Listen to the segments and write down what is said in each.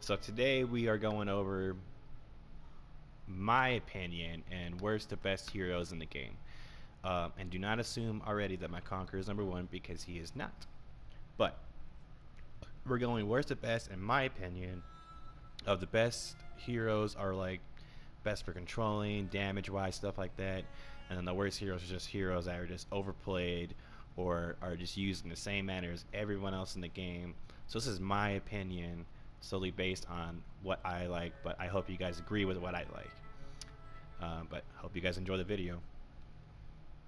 So today we are going over my opinion and where's the best heroes in the game. And do not assume already that my Conqueror is number one, because he is not. But we're going where's the best, in my opinion, of the best heroes are like best for controlling, damage wise, stuff like that. And then the worst heroes are just heroes that are just overplayed or are just used in the same manner as everyone else in the game. So this is my opinion, solely based on what I like, but I hope you guys agree with what I like. But hope you guys enjoy the video.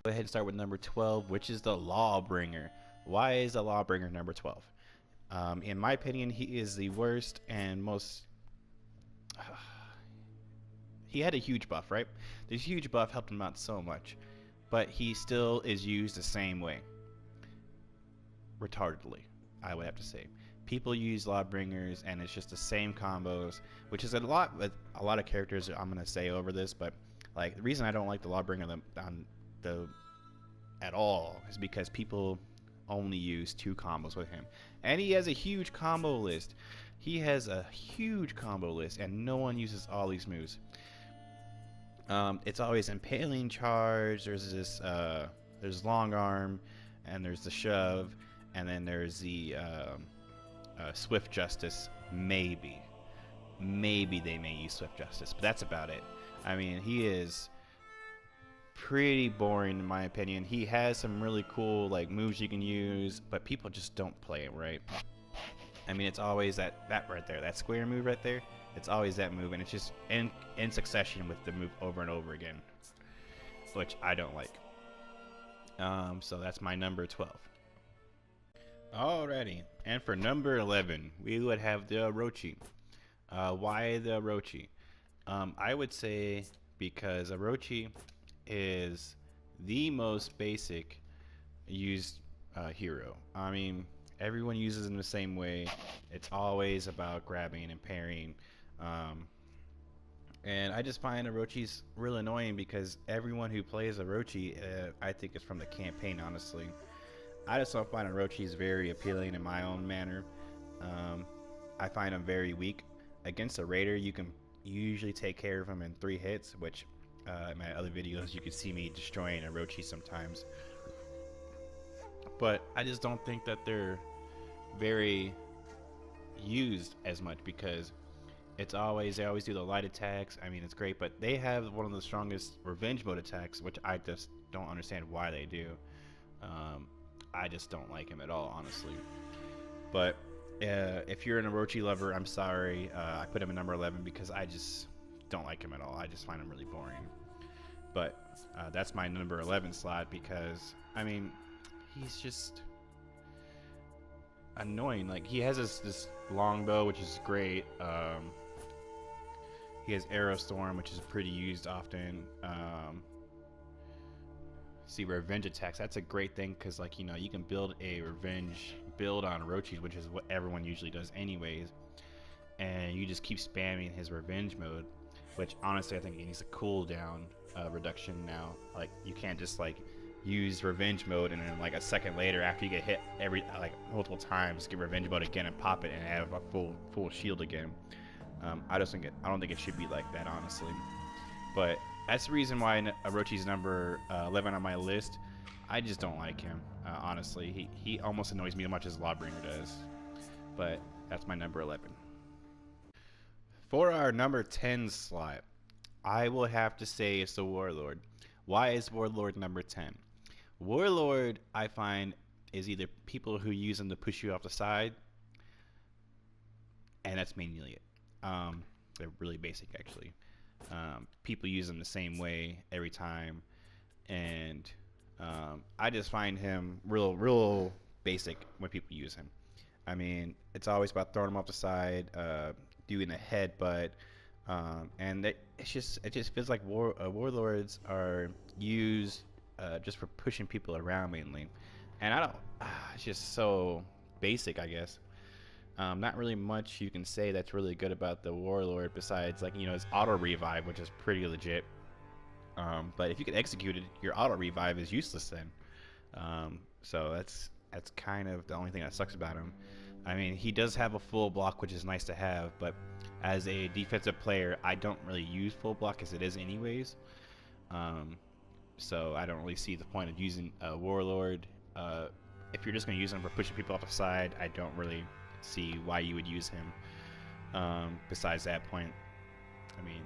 Go ahead and start with number 12, which is the Lawbringer. Why is the Lawbringer number 12? In my opinion, he is the worst and most... he had a huge buff, right? This huge buff helped him out so much, but he still is used the same way. Retardedly, I would have to say. People use Lawbringers and it's just the same combos, which is a lot with a lot of characters I'm gonna say over this, but like the reason I don't like the Lawbringer at all is because people only use 2 combos with him, and he has a huge combo list. He has a huge combo list, and no one uses all these moves. It's always impaling charge. There's this there's long arm, and there's the shove, and then there's the swift justice. Maybe they may use swift justice, but that's about it. I mean, he is pretty boring in my opinion. He has some really cool like moves you can use, but people just don't play it right. I mean, it's always that right there, that square move right there. It's always that move, and it's just in succession with the move over and over again, which I don't like. So that's my number 12. Alrighty, and for number 11, we would have the Orochi. Why the Orochi? I would say because Orochi is the most basic used hero. I mean, everyone uses him the same way. It's always about grabbing and parrying. And I just find Orochi's real annoying because everyone who plays Orochi, I think, is from the campaign, honestly. I just don't find Orochi's very appealing in my own manner. I find him very weak. Against a raider, you can usually take care of him in 3 hits, which in my other videos you can see me destroying Orochi sometimes. But I just don't think that they're very used as much, because they always do the light attacks. I mean, it's great, but they have one of the strongest revenge mode attacks, which I just don't understand why they do. I just don't like him at all, honestly. But if you're an Orochi lover, I'm sorry. I put him at number 11 because I just don't like him at all. I just find him really boring. But that's my number 11 slot because, I mean, he's just annoying. Like, he has this longbow, which is great. He has Arrow Storm, which is pretty used often. See, revenge attacks, that's a great thing because, like, you know, you can build a revenge build on Orochi, which is what everyone usually does anyways, and you just keep spamming his revenge mode, which honestly I think he needs a cooldown reduction now. Like, you can't just like use revenge mode and then like a second later, after you get hit multiple times, get revenge mode again and pop it and have a full shield again. I don't think it should be like that, honestly. But that's the reason why Orochi's number 11 on my list. I just don't like him, honestly. He almost annoys me as much as Lawbringer does. But that's my number 11. For our number 10 slot, I will have to say it's the Warlord. Why is Warlord number 10? Warlord, I find, is either people who use him to push you off the side, and that's mainly it. They're really basic, actually. People use them the same way every time, and I just find him real basic when people use him. I mean, it's always about throwing him off the side, doing a headbutt, and it just feels like warlords are used just for pushing people around mainly, and I don't. It's just so basic, I guess. Not really much you can say that's really good about the Warlord besides, like, you know, his auto revive, which is pretty legit. But if you can execute it, your auto revive is useless then. So that's kind of the only thing that sucks about him. I mean, he does have a full block, which is nice to have, but as a defensive player, I don't really use full block as it is anyways. Um, so I don't really see the point of using a Warlord. If you're just going to use him for pushing people off the side, I don't really see why you would use him. Besides that point, I mean,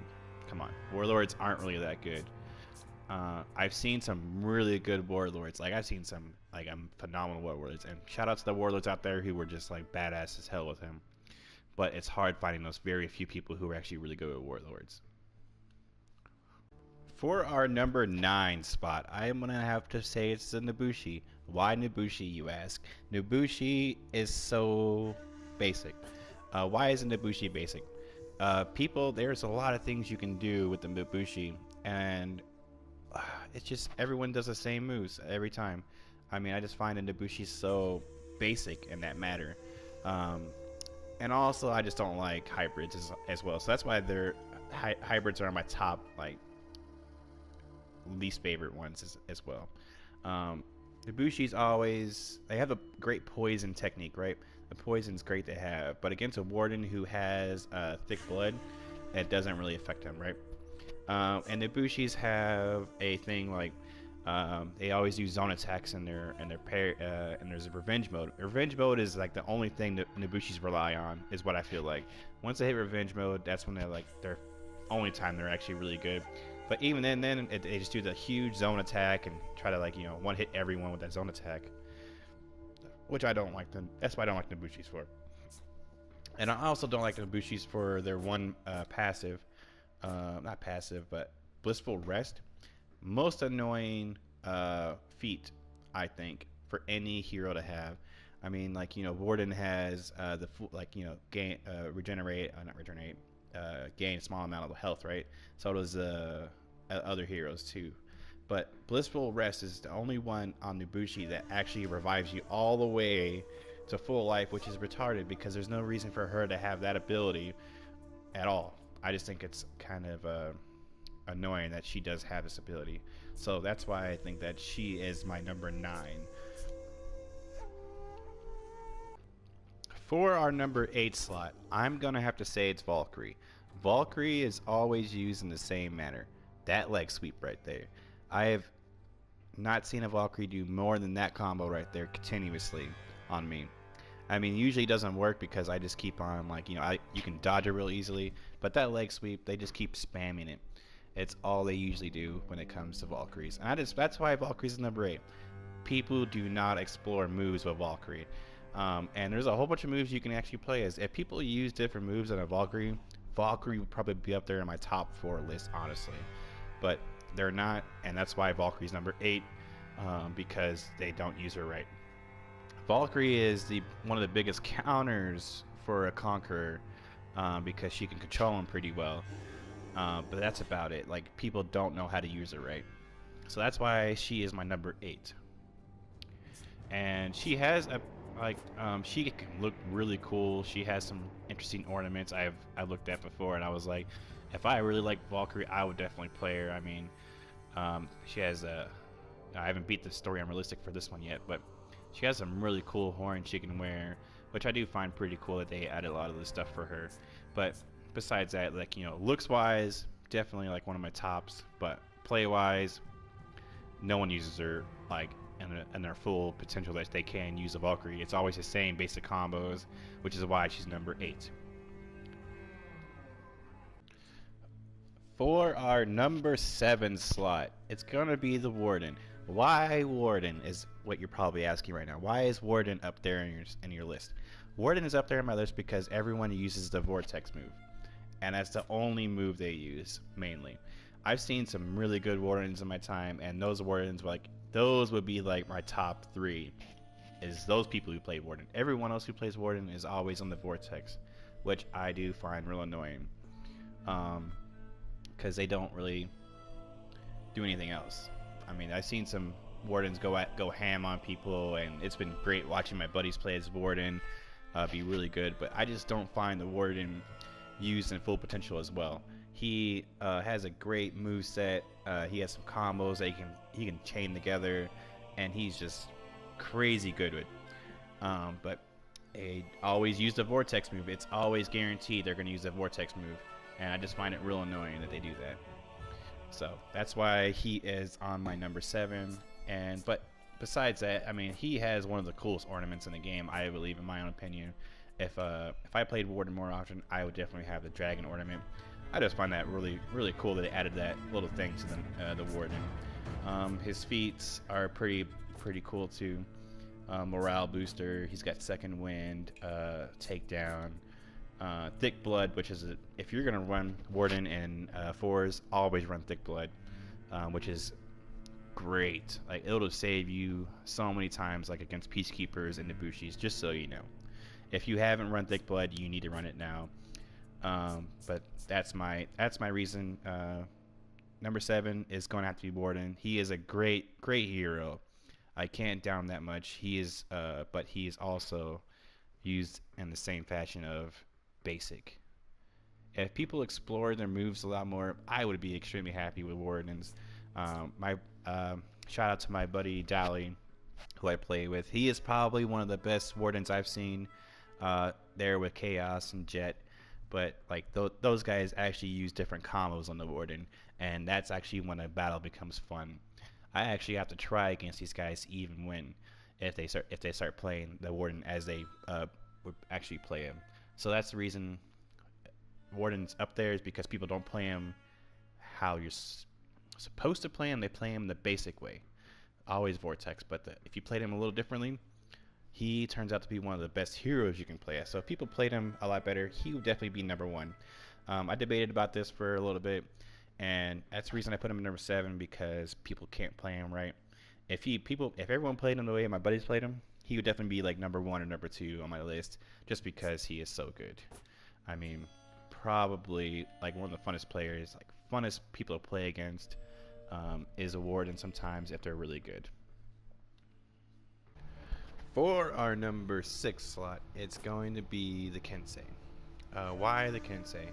come on, Warlords aren't really that good. I've seen some really good Warlords. Like, I've seen some phenomenal Warlords, and shout out to the Warlords out there who were just like badass as hell with him. But it's hard finding those very few people who are actually really good at Warlords. For our number 9 spot, I am gonna have to say it's the Nobushi. Why Nobushi, you ask? Nobushi is so basic. Why is Nobushi basic? There's a lot of things you can do with the Nobushi, and it's just everyone does the same moves every time. I mean, I just find the Nobushi so basic in that matter. And also, I just don't like hybrids as well. So that's why hybrids are my top least favorite ones as well. Nobushi's always, they have a great poison technique, right? The poison's great to have, but against a Warden who has thick blood, it doesn't really affect him, right? And Nobushis have a thing like they always use zone attacks in their pair, and there's a revenge mode. Revenge mode is like the only thing that Nobushis rely on, is what I feel like. Once they hit revenge mode, that's when they're their only time they're actually really good. But even then they just do the huge zone attack and try to one hit everyone with that zone attack, which I don't like them. That's why I don't like Nobushis for. And I also don't like Nobushis for their one passive, not passive, but Blissful Rest. Most annoying feat, I think, for any hero to have. I mean, Warden has gain gain a small amount of health, right? So does other heroes too. But Blissful Rest is the only one on Nobushi that actually revives you all the way to full life, which is retarded because there's no reason for her to have that ability at all. I just think it's kind of annoying that she does have this ability. So that's why I think that she is my number 9. For our number 8 slot, I'm gonna have to say it's Valkyrie. Valkyrie is always used in the same manner. That leg sweep right there. I have not seen a Valkyrie do more than that combo right there continuously on me. I mean, usually it doesn't work because I just keep on you can dodge it real easily, but that leg sweep, they just keep spamming it. It's all they usually do when it comes to Valkyries, and that's why Valkyrie's is number 8. People do not explore moves with Valkyrie, and there's a whole bunch of moves you can actually play as. If people use different moves on a Valkyrie would probably be up there in my top 4 list, honestly, but they're not, and that's why Valkyrie's number 8, because they don't use her right. Valkyrie is one of the biggest counters for a Conqueror, because she can control him pretty well. But that's about it. People don't know how to use her right. So that's why she is my number 8. And she has she can look really cool. She has some interesting ornaments I looked at before, and I was like, if I really like Valkyrie, I would definitely play her. I mean, she has I haven't beat the story unrealistic for this one yet, but she has some really cool horns she can wear, which I do find pretty cool that they added a lot of this stuff for her. But besides that, looks wise, definitely one of my tops, but play wise, no one uses her in their full potential that they can use a Valkyrie. It's always the same basic combos, which is why she's number 8. For our number 7 slot, it's gonna be the Warden. Why Warden is what you're probably asking right now. Why is Warden up there in your list? Warden is up there on my list because everyone uses the Vortex move, and that's the only move they use mainly. I've seen some really good Wardens in my time, and those Wardens those would be my top 3. Is those people who play Warden. Everyone else who plays Warden is always on the Vortex, which I do find real annoying, because they don't really do anything else. I mean, I've seen some Wardens go ham on people, and it's been great watching my buddies play as Warden, be really good. But I just don't find the Warden used in full potential as well. He has a great move set. He has some combos that he can chain together, and he's just crazy good with. But They always use the vortex move. It's always guaranteed they're going to use the vortex move, and I just find it real annoying that they do that. So that's why he is on my number 7. And but besides that, I mean, he has one of the coolest ornaments in the game, I believe, in my own opinion. If I played Warden more often, I would definitely have the dragon ornament. I just find that really cool that they added that little thing to the Warden. His feats are pretty cool too. Morale booster. He's got second wind, takedown, thick blood, which is if you're gonna run Warden in 4s, always run thick blood, which is great. Like, it'll save you so many times, like against Peacekeepers and Nabushis. Just so you know, if you haven't run thick blood, you need to run it now. But that's my reason. Number 7 is going to have to be Warden. He is a great hero. I can't down that much. He is, but he is also used in the same fashion of basic. If people explore their moves a lot more, I would be extremely happy with Wardens. My shout out to my buddy Dally, who I play with. He is probably one of the best Wardens I've seen there with Chaos and Jet. But like those guys actually use different combos on the Warden, and that's actually when a battle becomes fun. I actually have to try against these guys to even win if they start playing the Warden as they would actually play him. So that's the reason Warden's up there, is because people don't play him how you're supposed to play him. They play him the basic way, always Vortex. But if you played him a little differently, he turns out to be one of the best heroes you can play as. So if people played him a lot better, he would definitely be number 1. I debated about this for a little bit, and that's the reason I put him in number 7, because people can't play him right. If everyone played him the way my buddies played him, he would definitely be like number 1 or number 2 on my list, just because he is so good. I mean, probably like one of the funnest players, like funnest people to play against, is a Warden sometimes if they're really good. For our number 6 slot, it's going to be the Kensei. Why the Kensei?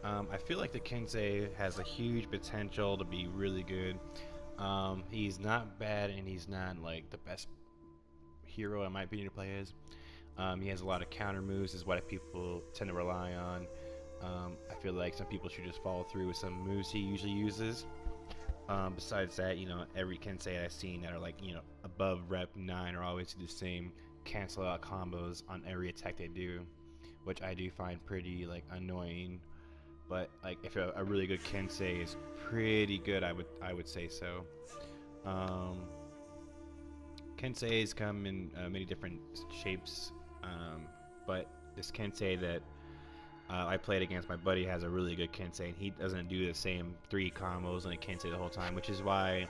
I feel like the Kensei has a huge potential to be really good. He's not bad, and he's not like the best hero in my opinion to play as. He has a lot of counter moves, is what people tend to rely on. I feel like some people should just follow through with some moves he usually uses. Besides that, every Kensei I've seen that are like, above rep 9 are always do the same cancel out combos on every attack they do, which I do find pretty like annoying. But like, if a really good Kensei is pretty good, I would say so. Kenseis come in many different shapes, but this Kensei that I played against my buddy has a really good Kensei, and he doesn't do the same 3 combos on a Kensei the whole time, which is why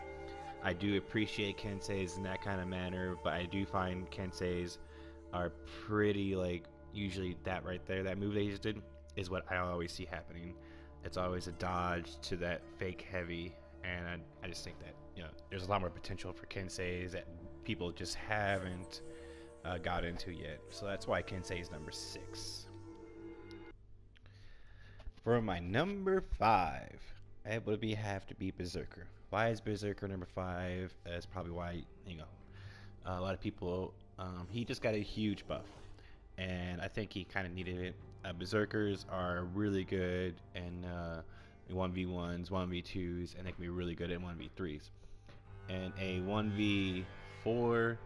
I do appreciate Kenseis in that kind of manner. But I do find Kenseis are pretty, like, usually that right there, that move they just did, is what I always see happening. It's always a dodge to that fake heavy, and I just think that there's a lot more potential for Kenseis that people just haven't got into yet. So that's why Kensei is number 6. For my number 5, it would have to be Berserker. Why is Berserker number 5? That's probably why a lot of people. He just got a huge buff, and I think he kind of needed it. Berserkers are really good in 1v1s, 1v2s, and they can be really good in 1v3s. And a 1v4,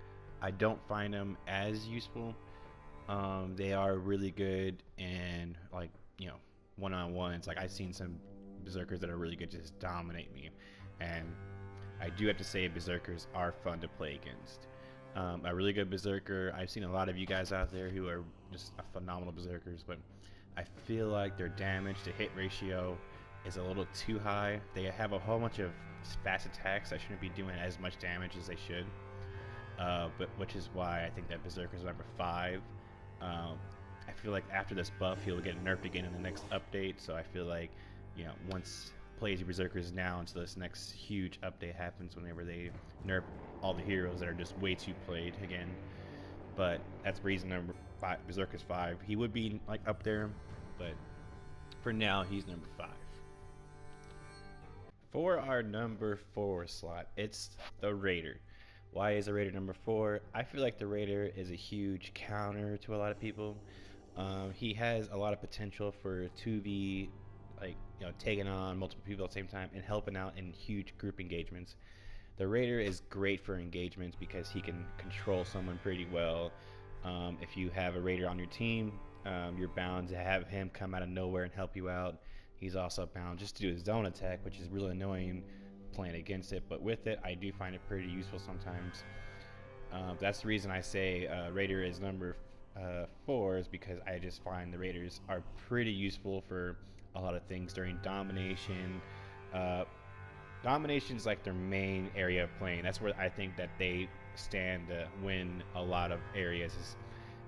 I don't find them as useful. They are really good in like one-on-ones. Like, I've seen some Berserkers that are really good, just dominate me, and I do have to say Berserkers are fun to play against. A really good Berserker, I've seen a lot of you guys out there who are just phenomenal Berserkers, but I feel like their damage to hit ratio is a little too high. They have a whole bunch of fast attacks that shouldn't be doing as much damage as they should, but which is why I think that Berserker is number 5. I feel like after this buff, he'll get nerfed again in the next update. So I feel like, once plays Berserkers now until this next huge update happens, whenever they nerf all the heroes that are just way too played again. But that's reason number 5. Berserker's 5. He would be like up there, but for now he's number 5. For our number 4 slot, it's the Raider. Why is a Raider number 4? I feel like the Raider is a huge counter to a lot of people. He has a lot of potential for 2v, like, taking on multiple people at the same time and helping out in huge group engagements. The Raider is great for engagements because he can control someone pretty well. If you have a Raider on your team, you're bound to have him come out of nowhere and help you out. He's also bound just to do his zone attack, which is really annoying playing against it, but with it I do find it pretty useful sometimes. That's the reason I say Raider is number 4, is because I just find the Raiders are pretty useful for a lot of things during domination. Domination is like their main area of playing. That's where I think that they stand to win a lot of areas. Is,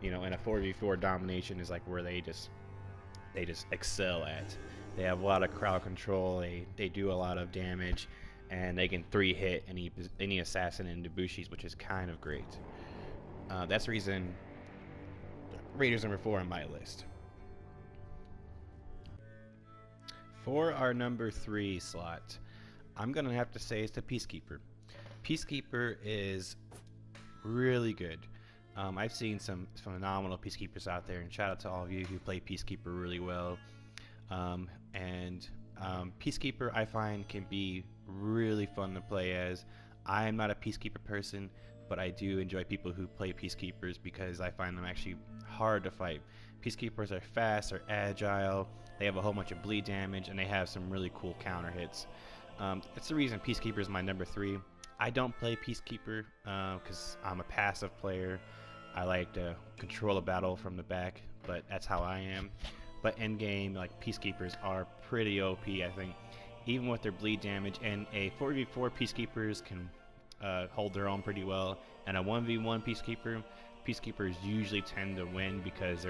in a 4v4, domination is like where they just excel at. They have a lot of crowd control. They do a lot of damage, and they can 3-hit any assassin in Debusshi's, which is kind of great. That's the reason Raiders number 4 on my list. For our number 3 slot, I'm gonna have to say it's the Peacekeeper. Peacekeeper is really good. I've seen some phenomenal Peacekeepers out there, and shout out to all of you who play Peacekeeper really well. Peacekeeper I find can be really fun to play as. I'm not a Peacekeeper person, but I do enjoy people who play Peacekeepers because I find them actually hard to fight. Peacekeepers are fast, they're agile, they have a whole bunch of bleed damage, and they have some really cool counter hits. That's the reason Peacekeeper is my number 3. I don't play Peacekeeper because I'm a passive player. I like to control a battle from the back, but that's how I am. But end game, like, Peacekeepers are pretty OP, I think, even with their bleed damage. And a 4v4 Peacekeepers can hold their own pretty well, and a 1v1 Peacekeepers usually tend to win because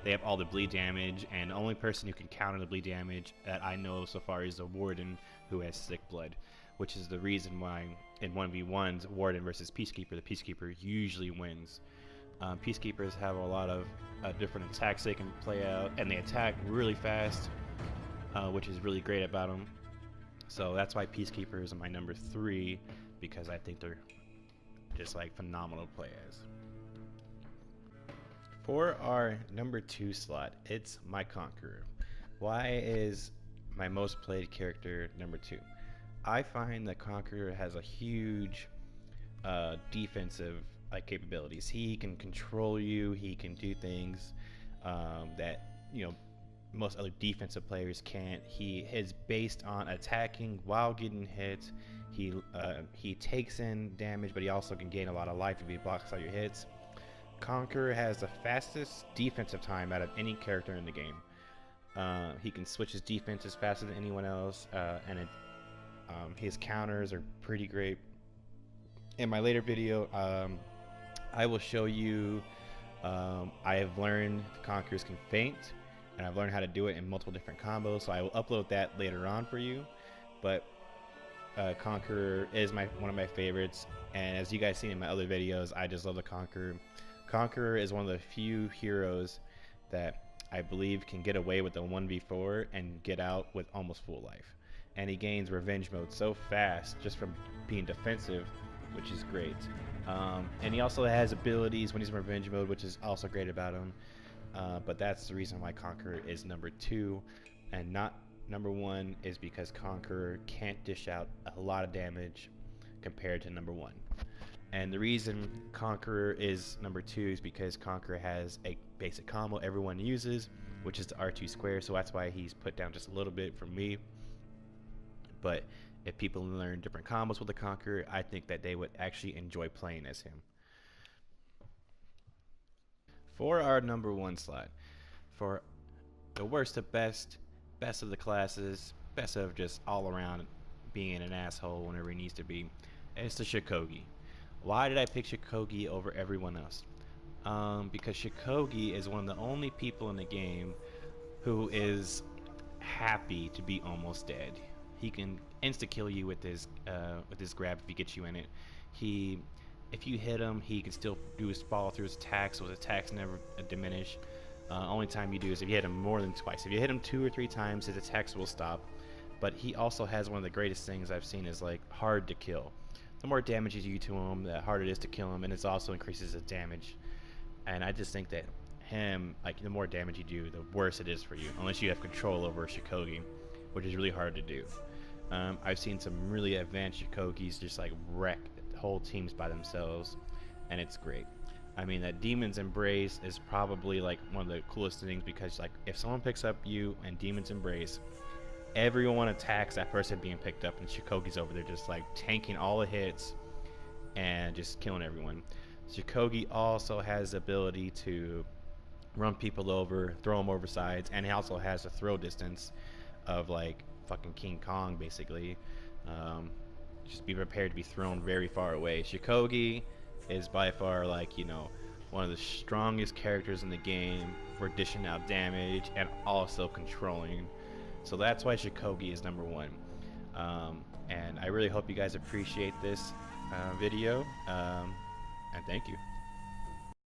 they have all the bleed damage, and the only person who can counter the bleed damage that I know so far is a Warden who has sick blood, which is the reason why in 1v1s, Warden versus Peacekeeper, the Peacekeeper usually wins. Peacekeepers have a lot of different attacks they can play out, and they attack really fast, which is really great about them. So that's why Peacekeepers are my number 3, because I think they're just like phenomenal to play as. For our number 2 slot, it's my Conqueror. Why is my most played character number 2? I find that Conqueror has a huge defensive capabilities. He can control you. He can do things that most other defensive players can't. He is based on attacking while getting hit. He takes in damage, but he also can gain a lot of life if he blocks all your hits. Conqueror has the fastest defensive time out of any character in the game. He can switch his defenses faster than anyone else, and his counters are pretty great. In my later video, I will show you, I have learned Conquerors can feint, and I've learned how to do it in multiple different combos, so I will upload that later on for you. But Conqueror is one of my favorites, and as you guys seen in my other videos, I just love the Conqueror. Conqueror is one of the few heroes that I believe can get away with the 1v4 and get out with almost full life. And he gains revenge mode so fast just from being defensive, which is great. And he also has abilities when he's in revenge mode, which is also great about him. But that's the reason why Conqueror is number 2 and not number 1, is because Conqueror can't dish out a lot of damage compared to number 1. And the reason Conqueror is number 2 is because Conqueror has a basic combo everyone uses, which is the R2 square, so that's why he's put down just a little bit for me. But if people learn different combos with the Conqueror, I think that they would actually enjoy playing as him. For our number 1 slot, for the worst to best, best of the classes, best of just all around being an asshole whenever he needs to be, it's the Shikogi. Why did I pick Shikogi over everyone else? Because Shikogi is one of the only people in the game who is happy to be almost dead. He can insta-kill you with his grab if he gets you in it. If you hit him, he can still do his follow through his attacks, so his attacks never diminish. Only time you do is if you hit him more than twice. If you hit him 2 or 3 times, his attacks will stop. But he also has one of the greatest things I've seen is like hard to kill. the more damage you do to him, the harder it is to kill him, and it also increases his damage. And I just think that him, like, the more damage you do, the worse it is for you, unless you have control over Shikogi, which is really hard to do. I've seen some really advanced Shikogis just like wreck whole teams by themselves, and it's great. I mean, that Demon's Embrace is probably like one of the coolest things, because like if someone picks up you and Demon's Embrace, everyone attacks that person being picked up, and Shikogi's over there just like tanking all the hits and just killing everyone. Shikogi also has the ability to run people over, throw them over sides, and he also has a throw distance of like fucking King Kong, basically. Just be prepared to be thrown very far away. Shikogi is by far, like, you know, one of the strongest characters in the game for dishing out damage and also controlling. So that's why Shikogi is number one. And I really hope you guys appreciate this video. And thank you.